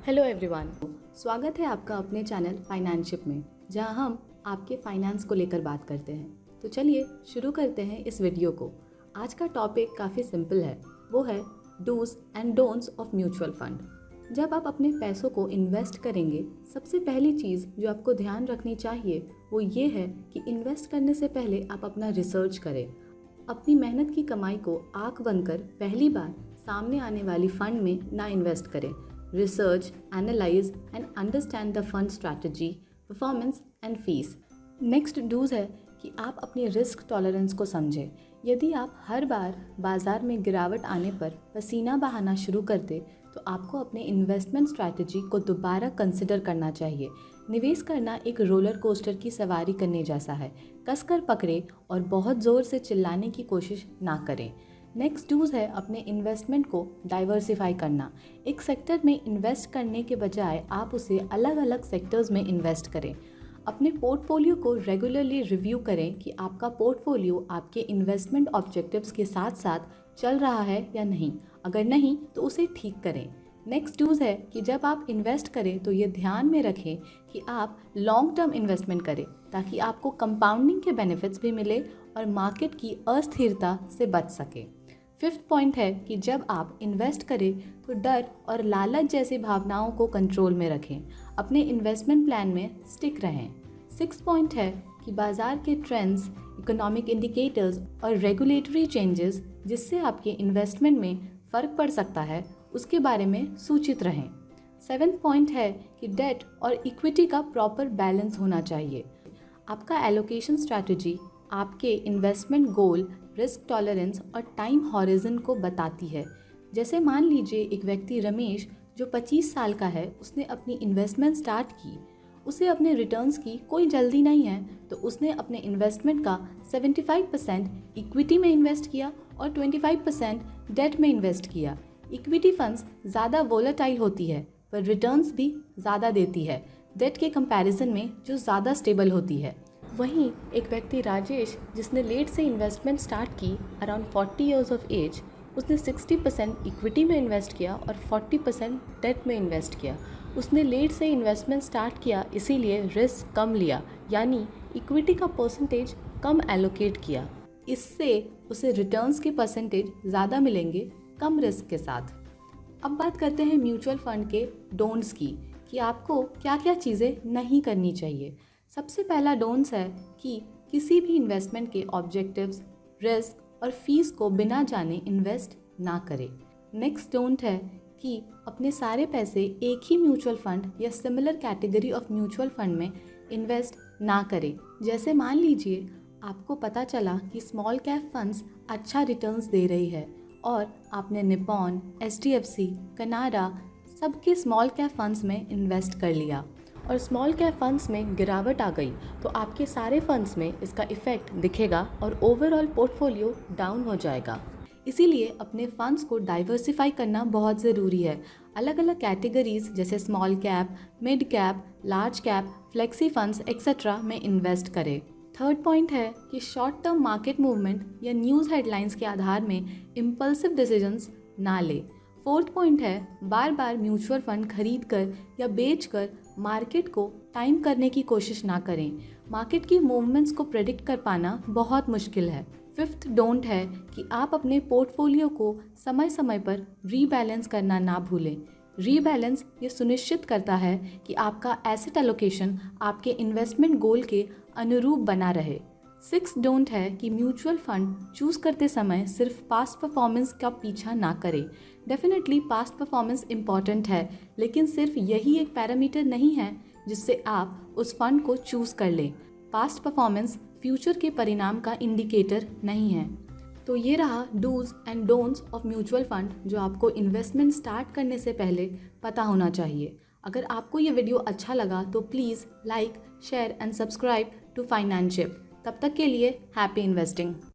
Hello everyone, स्वागत है आपका अपने चैनल फाइनेंशिप में, जहां हम आपके फाइनेंस को लेकर बात करते हैं। तो चलिए शुरू करते हैं इस वीडियो को। आज का टॉपिक काफ़ी सिंपल है, वो है dos and don'ts of mutual fund. जब आप अपने पैसों को इन्वेस्ट करेंगे, सबसे पहली चीज़ जो आपको ध्यान रखनी चाहिए वो ये है कि इन्वेस्ट करने से पहले आप अपना रिसर्च करें। अपनी मेहनत की कमाई को आंख बंद कर पहली बार सामने आने वाली फंड में ना इन्वेस्ट करें। Research, analyze and understand the fund strategy, performance and fees. Next dos है कि आप अपनी रिस्क टॉलरेंस को समझें। यदि आप हर बार बाज़ार में गिरावट आने पर पसीना बहाना शुरू कर दें तो आपको अपने इन्वेस्टमेंट स्ट्रैटेजी को दोबारा कंसिडर करना चाहिए। निवेश करना एक रोलर कोस्टर की सवारी करने जैसा है। कसकर पकड़े और बहुत ज़ोर से चिल्लाने की कोशिश ना करें। नेक्स्ट डूज है अपने इन्वेस्टमेंट को डाइवर्सिफाई करना। एक सेक्टर में इन्वेस्ट करने के बजाय आप उसे अलग अलग सेक्टर्स में इन्वेस्ट करें। अपने पोर्टफोलियो को रेगुलरली रिव्यू करें कि आपका पोर्टफोलियो आपके इन्वेस्टमेंट ऑब्जेक्टिव्स के साथ साथ चल रहा है या नहीं। अगर नहीं तो उसे ठीक करें। नेक्स्ट डूज है कि जब आप इन्वेस्ट करें तो ये ध्यान में रखें कि आप लॉन्ग टर्म इन्वेस्टमेंट करें ताकि आपको कंपाउंडिंग के बेनिफिट्स भी मिले और मार्केट की अस्थिरता से बच सके। फिफ्थ पॉइंट है कि जब आप इन्वेस्ट करें तो डर और लालच जैसी भावनाओं को कंट्रोल में रखें। अपने इन्वेस्टमेंट प्लान में स्टिक रहें। सिक्स पॉइंट है कि बाजार के ट्रेंड्स, इकोनॉमिक इंडिकेटर्स और रेगुलेटरी चेंजेस जिससे आपके इन्वेस्टमेंट में फ़र्क पड़ सकता है उसके बारे में सूचित रहें। सेवेंथ पॉइंट है कि डेट और इक्विटी का प्रॉपर बैलेंस होना चाहिए। आपका एलोकेशन स्ट्रैटेजी आपके इन्वेस्टमेंट गोल, रिस्क टॉलरेंस और टाइम हॉरिजन को बताती है। जैसे मान लीजिए एक व्यक्ति रमेश जो 25 साल का है, उसने अपनी इन्वेस्टमेंट स्टार्ट की। उसे अपने रिटर्न्स की कोई जल्दी नहीं है, तो उसने अपने इन्वेस्टमेंट का 75% इक्विटी में इन्वेस्ट किया और 25% डेट में इन्वेस्ट किया। इक्विटी फंड्स ज़्यादा वोलेटाइल होती है पर रिटर्न्स भी ज़्यादा देती है डेट के कंपैरिजन में जो ज़्यादा स्टेबल होती है। वहीं एक व्यक्ति राजेश जिसने लेट से इन्वेस्टमेंट स्टार्ट की अराउंड 40 ईयर्स ऑफ एज, उसने 60% इक्विटी में इन्वेस्ट किया और 40% डेट में इन्वेस्ट किया। उसने लेट से इन्वेस्टमेंट स्टार्ट किया इसीलिए रिस्क कम लिया, यानी इक्विटी का परसेंटेज कम एलोकेट किया। इससे उसे रिटर्न्स के परसेंटेज ज़्यादा मिलेंगे कम रिस्क के साथ। अब बात करते हैं म्यूचुअल फंड के डोंट्स की कि आपको क्या क्या चीज़ें नहीं करनी चाहिए। सबसे पहला डोंट्स है कि किसी भी इन्वेस्टमेंट के ऑब्जेक्टिव्स, रिस्क और फीस को बिना जाने इन्वेस्ट ना करें। नेक्स्ट डोंट है कि अपने सारे पैसे एक ही म्यूचुअल फंड या similar category of mutual fund में इन्वेस्ट ना करें। जैसे मान लीजिए आपको पता चला कि स्मॉल कैप फंड्स अच्छा रिटर्न्स दे रही है और आपने निपॉन, HDFC, कनाडा सबके स्मॉल कैप फंड्स में इन्वेस्ट कर लिया और स्मॉल कैप फंड्स में गिरावट आ गई तो आपके सारे फंड्स में इसका इफ़ेक्ट दिखेगा और ओवरऑल पोर्टफोलियो डाउन हो जाएगा। इसीलिए अपने फंड्स को डाइवर्सिफाई करना बहुत ज़रूरी है। अलग अलग कैटेगरीज जैसे small cap, mid cap, large cap, flexi funds etcetera में इन्वेस्ट करें। थर्ड पॉइंट है कि शॉर्ट टर्म मार्केट मूवमेंट या न्यूज़ हेडलाइंस के आधार में इम्पल्सिव डिसीजंस ना ले। फोर्थ पॉइंट है बार बार म्यूचुअल फंड खरीद कर या बेच कर मार्केट को टाइम करने की कोशिश ना करें। मार्केट की मूवमेंट्स को प्रेडिक्ट कर पाना बहुत मुश्किल है। फिफ्थ डोंट है कि आप अपने पोर्टफोलियो को समय समय पर रीबैलेंस करना ना भूलें। रीबैलेंस ये सुनिश्चित करता है कि आपका एसेट एलोकेशन आपके इन्वेस्टमेंट गोल के अनुरूप बना रहे। सिक्स डोंट है कि म्यूचुअल फंड चूज़ करते समय सिर्फ पास्ट परफॉर्मेंस का पीछा ना करें। डेफिनेटली पास्ट परफॉर्मेंस इम्पॉर्टेंट है, लेकिन सिर्फ यही एक पैरामीटर नहीं है जिससे आप उस फंड को चूज़ कर लें। पास्ट परफॉर्मेंस फ्यूचर के परिणाम का इंडिकेटर नहीं है। तो ये रहा dos and don'ts of mutual fund जो आपको इन्वेस्टमेंट स्टार्ट करने से पहले पता होना चाहिए। अगर आपको ये वीडियो अच्छा लगा तो please like, share and subscribe to financeship. तब तक के लिए हैप्पी इन्वेस्टिंग।